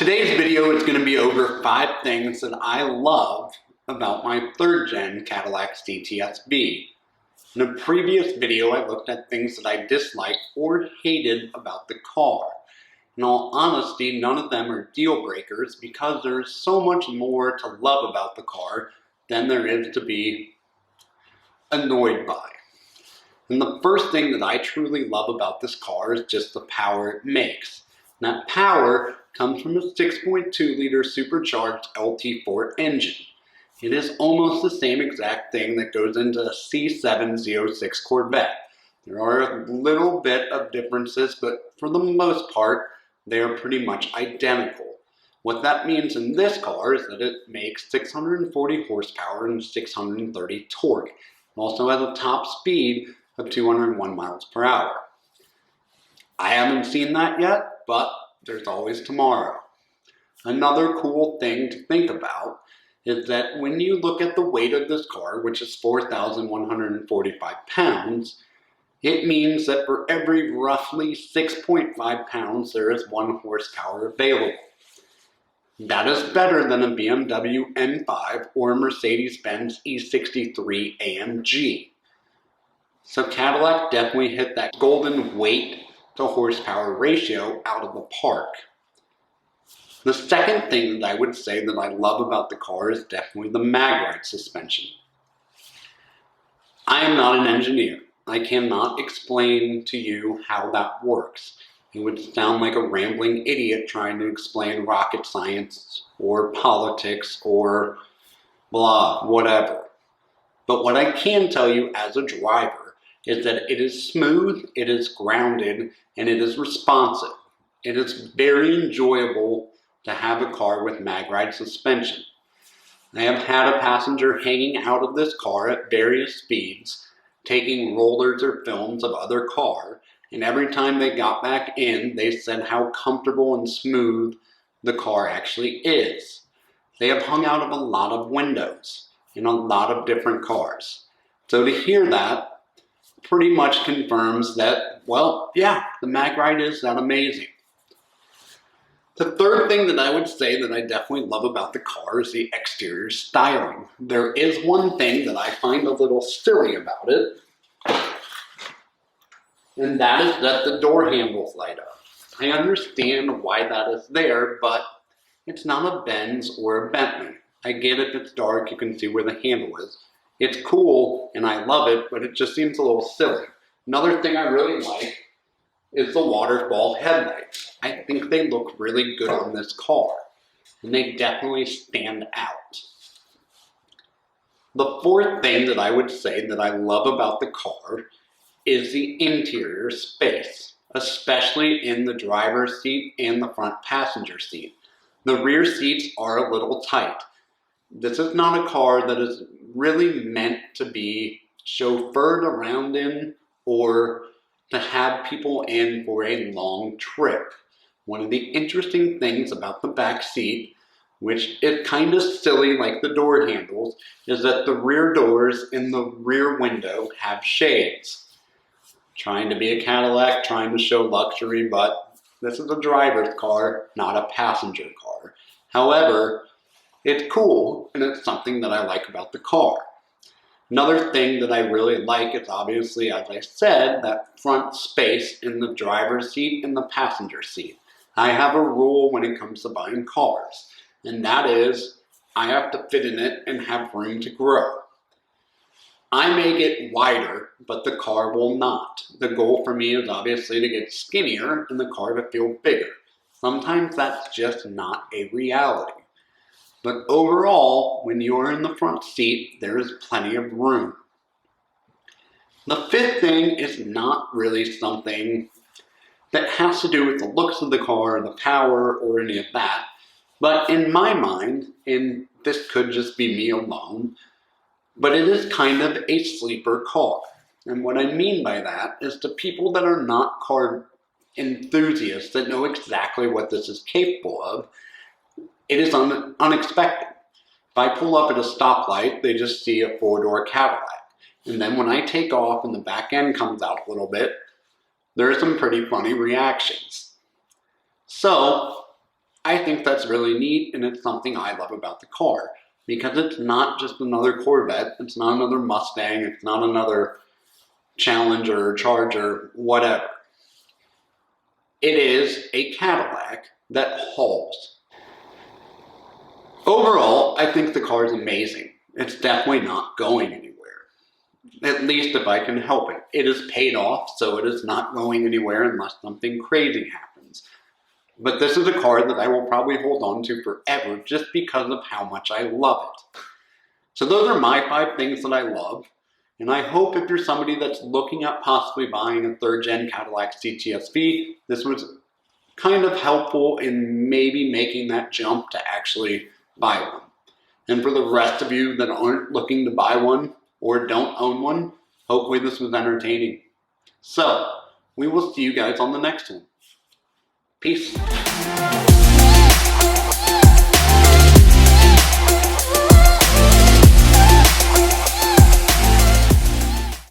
Today's video is going to be over 5 things that I love about my 3rd gen Cadillac CTS-V. In a previous video, I looked at things that I disliked or hated about the car. In all honesty, none of them are deal breakers because there's so much more to love about the car than there is to be annoyed by. And the first thing that I truly love about this car is just the power it makes. And that power comes from a 6.2-liter supercharged LT4 engine. It is almost the same exact thing that goes into a C706 Corvette. There are a little bit of differences, but for the most part, they are pretty much identical. What that means in this car is that it makes 640 horsepower and 630 torque. It also has a top speed of 201 miles per hour. I haven't seen that yet, but there's always tomorrow. Another cool thing to think about is that when you look at the weight of this car, which is 4,145 pounds, it means that for every roughly 6.5 pounds, there is 1 horsepower available. That is better than a BMW M5 or a Mercedes-Benz E63 AMG. So Cadillac definitely hit that golden weight to horsepower ratio out of the park. The second thing that I would say that I love about the car is definitely the mag-ride suspension. I am not an engineer. I cannot explain to you how that works. It would sound like a rambling idiot trying to explain rocket science or politics or blah, whatever. But what I can tell you as a driver is that it is smooth, it is grounded, and it is responsive. It is very enjoyable to have a car with mag-ride suspension. I have had a passenger hanging out of this car at various speeds, taking rollers or films of other car, and every time they got back in, they said how comfortable and smooth the car actually is. They have hung out of a lot of windows in a lot of different cars. So to hear that pretty much confirms that, well, yeah, the mag-ride is that amazing. The third thing that I would say that I definitely love about the car is the exterior styling. There is one thing that I find a little silly about it, and that is that the door handles light up. I understand why that is there, but it's not a Benz or a Bentley. I get if it's dark, you can see where the handle is. It's cool, and I love it, but it just seems a little silly. Another thing I really like is the waterfall headlights. I think they look really good on this car, and they definitely stand out. The fourth thing that I would say that I love about the car is the interior space, especially in the driver's seat and the front passenger seat. The rear seats are a little tight. This is not a car that is really meant to be chauffeured around in or to have people in for a long trip. One of the interesting things about the back seat, which is kind of silly like the door handles, is that the rear doors in the rear window have shades. Trying to be a Cadillac, trying to show luxury, but this is a driver's car, not a passenger car. However, it's cool, and it's something that I like about the car. Another thing that I really like is obviously, as I said, that front space in the driver's seat and the passenger seat. I have a rule when it comes to buying cars, and that is I have to fit in it and have room to grow. I may get wider, but the car will not. The goal for me is obviously to get skinnier and the car to feel bigger. Sometimes that's just not a reality. But overall, when you're in the front seat, there is plenty of room. The fifth thing is not really something that has to do with the looks of the car, the power, or any of that. But in my mind, and this could just be me alone, but it is kind of a sleeper car. And what I mean by that is to people that are not car enthusiasts that know exactly what this is capable of, it is unexpected. If I pull up at a stoplight, they just see a 4-door Cadillac. And then when I take off and the back end comes out a little bit, there are some pretty funny reactions. So I think that's really neat, and it's something I love about the car, because it's not just another Corvette, it's not another Mustang, it's not another Challenger, Charger, whatever. It is a Cadillac that hauls. Overall, I think the car is amazing. It's definitely not going anywhere. At least if I can help it. It is paid off, so it is not going anywhere unless something crazy happens. But this is a car that I will probably hold on to forever just because of how much I love it. So those are my 5 things that I love. And I hope if you're somebody that's looking at possibly buying a 3rd gen Cadillac CTS-V, this was kind of helpful in maybe making that jump to actually buy one. And for the rest of you that aren't looking to buy one or don't own one, hopefully this was entertaining. So, we will see you guys on the next one. Peace.